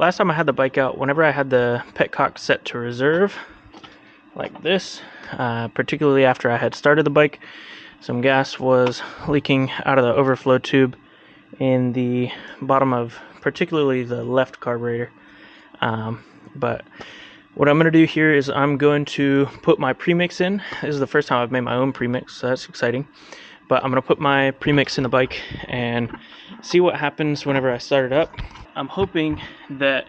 last time I had the bike out, whenever I had the petcock set to reserve, like this, particularly after I had started the bike, some gas was leaking out of the overflow tube in the bottom of particularly the left carburetor. But what I'm going to do here is I'm going to put my premix in. This is the first time I've made my own premix, so that's exciting. But I'm going to put my premix in the bike and see what happens whenever I start it up. I'm hoping that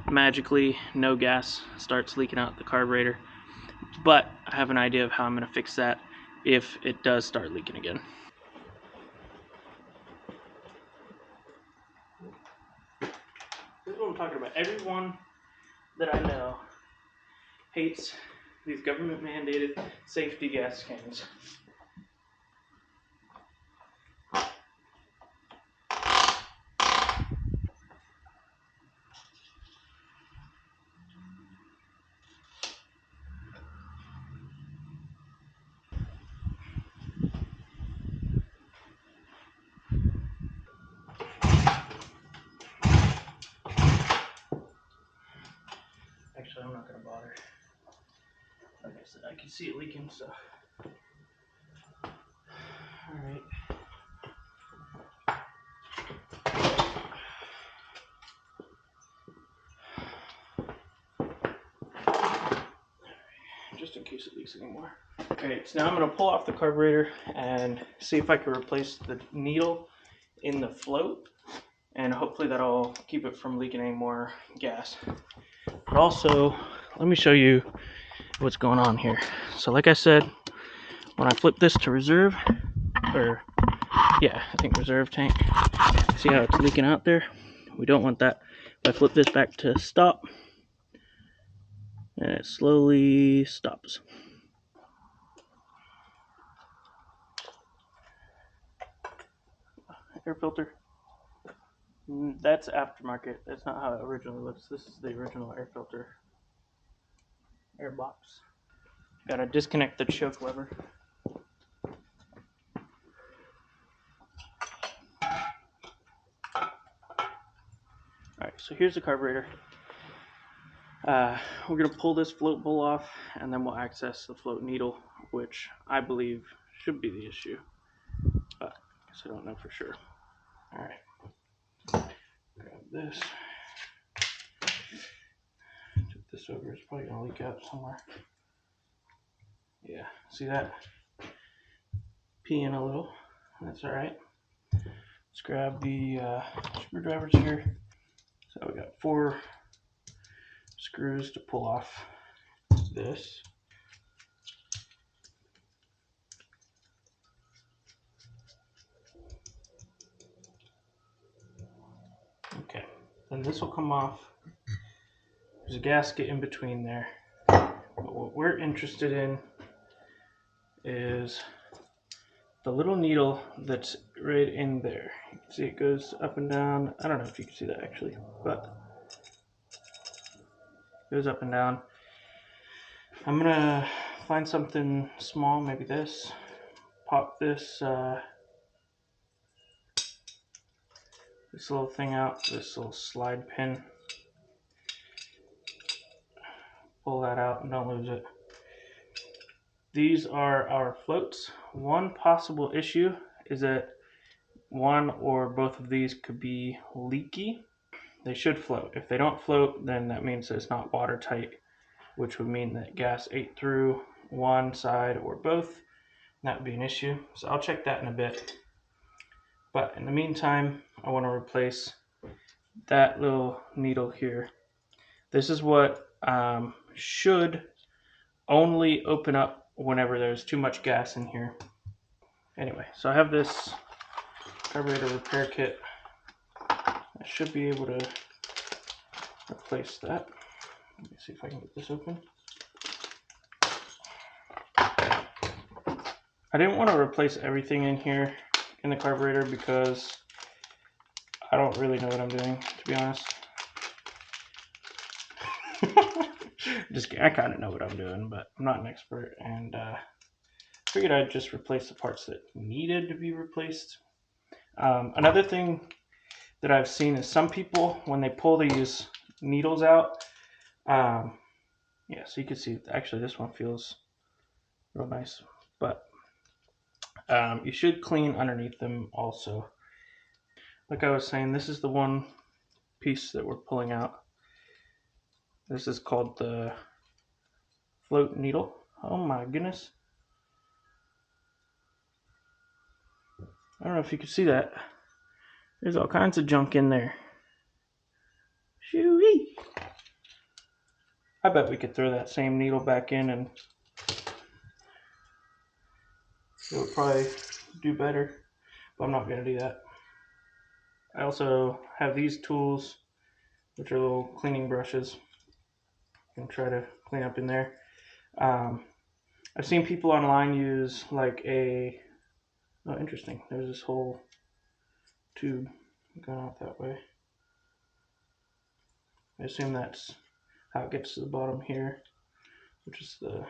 magically no gas starts leaking out the carburetor, but I have an idea of how I'm going to fix that if it does start leaking again. This is what I'm talking about. Everyone that I know hates these government mandated safety gas cans. Actually, I'm not going to bother. Like I said, I can see it leaking, so. Alright. Just in case it leaks anymore. Alright, so now I'm going to pull off the carburetor and see if I can replace the needle in the float, and hopefully that'll keep it from leaking any more gas. But also, let me show you what's going on here. So like I said, when I flip this to reserve, or yeah, I think reserve tank, see how it's leaking out there? We don't want that. If I flip this back to stop, and it slowly stops. Air filter. That's aftermarket. That's not how it originally looks. This is the original air filter. Air box. Gotta disconnect the choke lever. Alright, so here's the carburetor. We're going to pull this float bowl off, and then we'll access the float needle, which I believe should be the issue, but I guess I don't know for sure. Alright, grab this, tip this over. It's probably going to leak out somewhere. Yeah, see that? Peeing a little. That's alright. Let's grab the screwdrivers here. So we got 4 screws to pull off this. Okay, then this will come off. There's a gasket in between there. But what we're interested in is the little needle that's right in there. You can see it goes up and down. I don't know if you can see that actually, but it goes up and down. I'm gonna find something small, maybe this. Pop this this little thing out, this little slide pin. Pull that out and don't lose it. These are our floats. One possible issue is that one or both of these could be leaky. They should float. If they don't float, then that means that it's not watertight, which would mean that gas ate through one side or both. That would be an issue. So I'll check that in a bit. But in the meantime, I want to replace that little needle here. This is what should only open up whenever there's too much gas in here. Anyway, so I have this carburetor repair kit. I should be able to replace that. Let me see if I can get this open. I didn't want to replace everything in here in the carburetor because I don't really know what I'm doing, to be honest. Just kidding. I kind of know what I'm doing, but I'm not an expert, and figured I'd just replace the parts that needed to be replaced. Another thing that I've seen is some people, when they pull these needles out. Yeah, so you can see actually this one feels real nice, but you should clean underneath them also. Like I was saying, this is the one piece that we're pulling out. This is called the float needle. Oh my goodness. I don't know if you can see that. There's all kinds of junk in there. Shoo-wee. I bet we could throw that same needle back in and it would probably do better, but I'm not going to do that. I also have these tools, which are little cleaning brushes. You can try to clean up in there. I've seen people online use like oh, interesting. There's this whole tube going out that way. I assume that's how it gets to the bottom here, which is the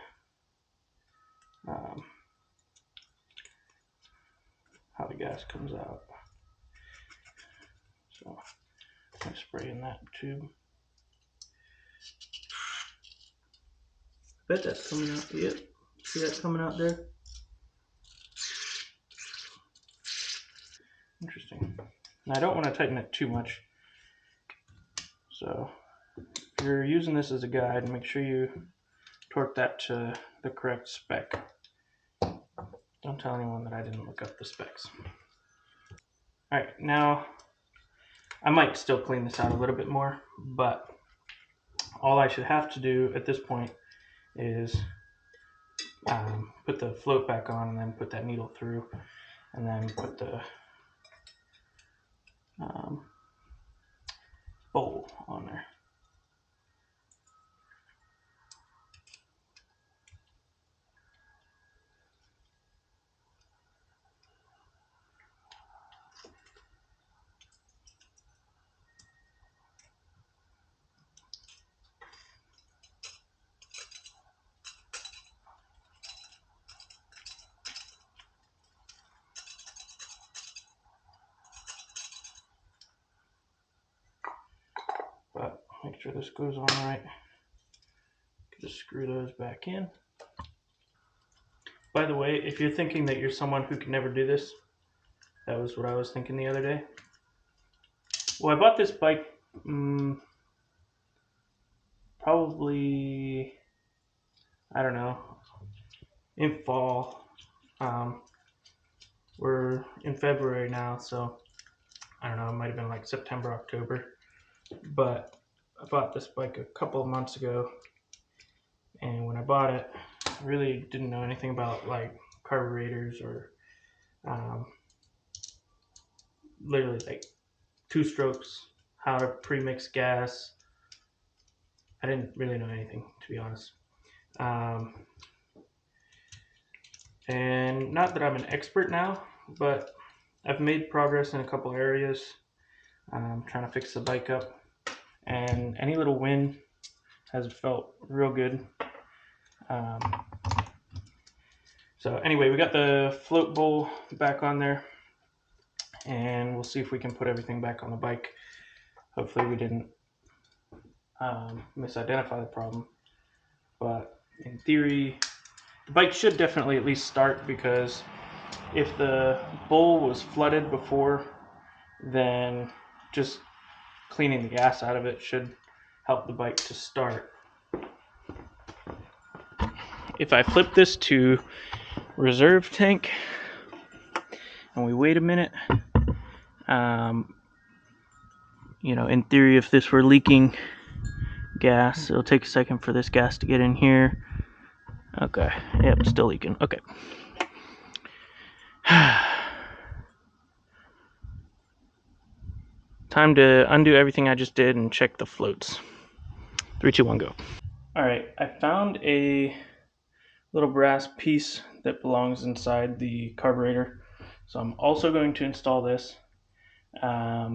how the gas comes out. So I spray in that tube. I bet that's coming out. Yep. See that coming out there? Interesting. Now I don't want to tighten it too much. So if you're using this as a guide, make sure you torque that to the correct spec. Don't tell anyone that I didn't look up the specs. Alright, now I might still clean this out a little bit more, but all I should have to do at this point is put the float back on and then put that needle through and then put the bowl on there. But make sure this goes on right. Just screw those back in. By the way, if you're thinking that you're someone who can never do this, that was what I was thinking the other day. Well, I bought this bike probably, I don't know, in fall. We're in February now, so I don't know, it might have been like September, October. But I bought this bike a couple of months ago, and when I bought it, I really didn't know anything about like carburetors or literally like two strokes, how to pre-mix gas. I didn't really know anything, to be honest. And not that I'm an expert now, but I've made progress in a couple areas. Trying to fix the bike up, and any little win has felt real good. So anyway, we got the float bowl back on there, and we'll see if we can put everything back on the bike. Hopefully we didn't misidentify the problem, but in theory the bike should definitely at least start, because if the bowl was flooded before, then just cleaning the gas out of it should help the bike to start. If I flip this to reserve tank and we wait a minute, you know, in theory, if this were leaking gas, it'll take a second for this gas to get in here. Okay, yep, still leaking. Okay. Time to undo everything I just did and check the floats. 3, 2, 1, go. All right, I found a little brass piece that belongs inside the carburetor, so I'm also going to install this. I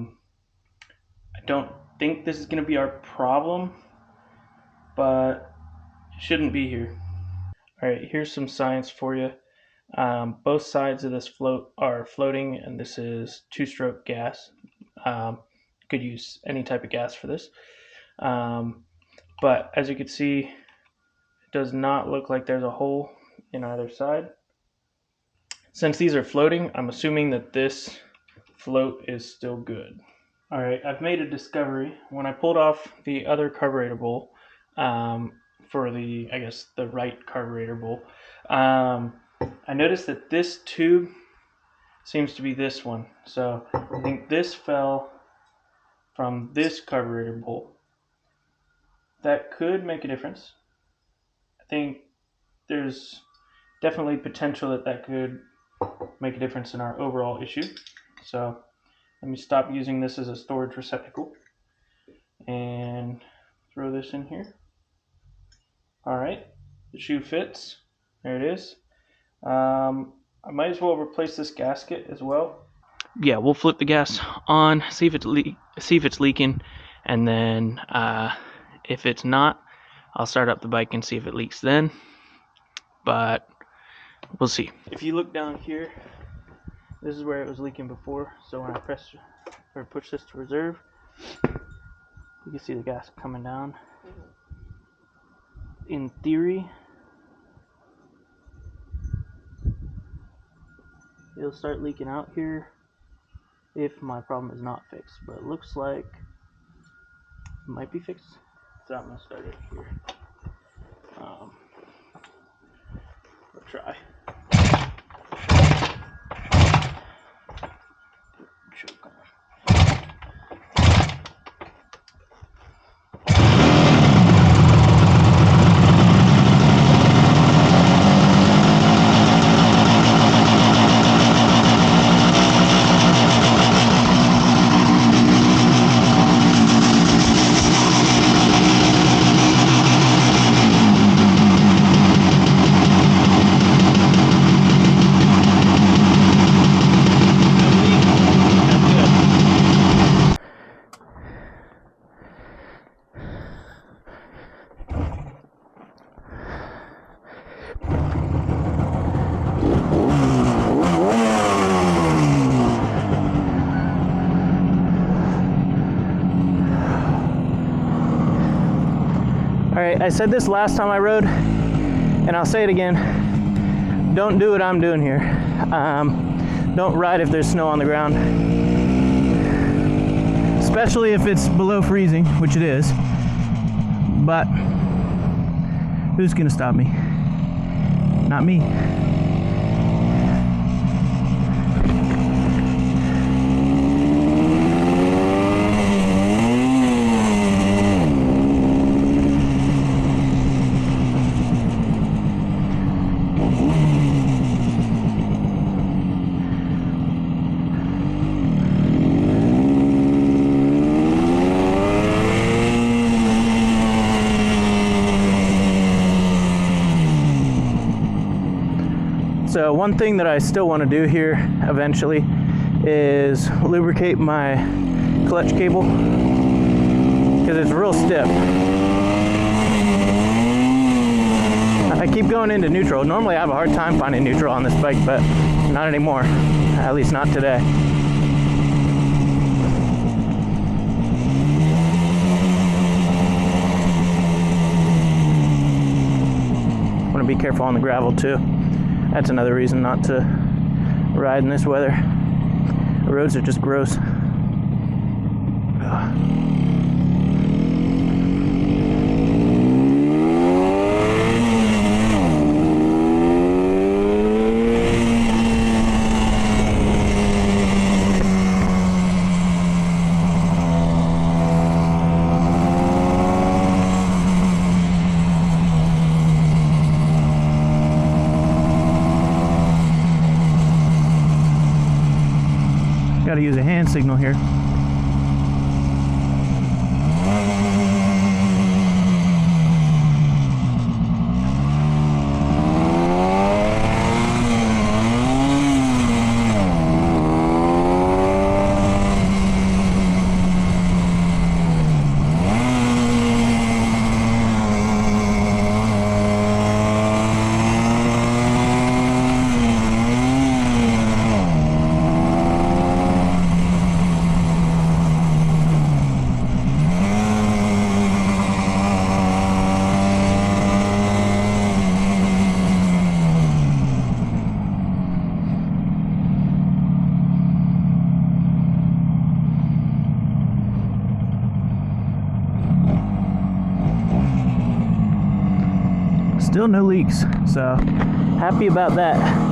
don't think this is going to be our problem, but it shouldn't be here. All right, here's some science for you. Both sides of this float are floating, and this is two-stroke gas. Could use any type of gas for this. But as you can see, it does not look like there's a hole in either side. Since these are floating, I'm assuming that this float is still good. All right, I've made a discovery. When I pulled off the other carburetor bowl for the, I guess, the right carburetor bowl, I noticed that this tube seems to be this one. So I think this fell from this carburetor bowl. That could make a difference. I think there's definitely potential that that could make a difference in our overall issue. So let me stop using this as a storage receptacle and throw this in here. All right, the shoe fits. There it is. I might as well replace this gasket as well. Yeah, we'll flip the gas on, see if it's leaking, and then if it's not, I'll start up the bike and see if it leaks then. But we'll see. If you look down here, this is where it was leaking before. So when I press or push this to reserve, you can see the gas coming down. In theory, it'll start leaking out here if my problem is not fixed, but it looks like it might be fixed. So I'm gonna start it here. We'll try. Choke on. All right, I said this last time I rode, and I'll say it again. Don't do what I'm doing here. Don't ride if there's snow on the ground. Especially if it's below freezing, which it is. But who's gonna stop me? Not me. So one thing that I still want to do here eventually is lubricate my clutch cable because it's real stiff. I keep going into neutral. Normally I have a hard time finding neutral on this bike, but not anymore, at least not today. Want to be careful on the gravel too. That's another reason not to ride in this weather. The roads are just gross. Got to use a hand signal here. Still no leaks, so happy about that.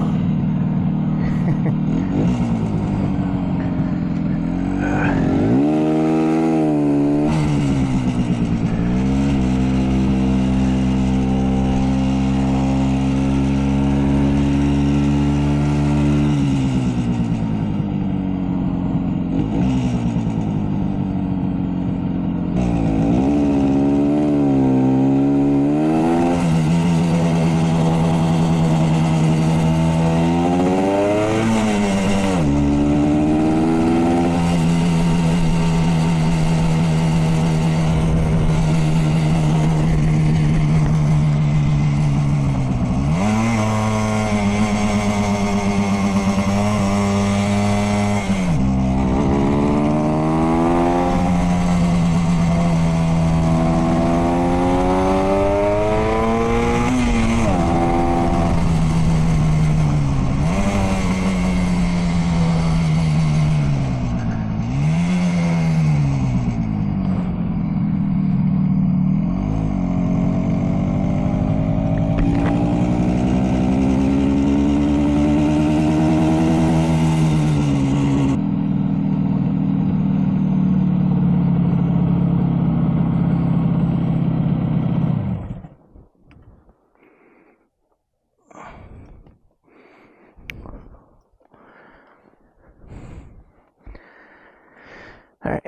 All right.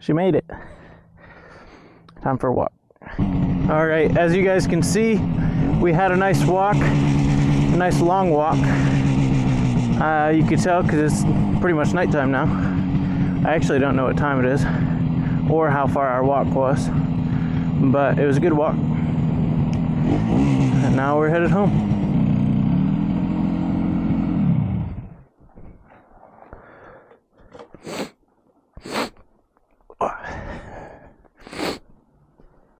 She made it. Time for a walk. All right, as you guys can see, we had a nice walk, a nice long walk. You could tell because it's pretty much nighttime now. I actually don't know what time it is or how far our walk was, but it was a good walk. And now we're headed home.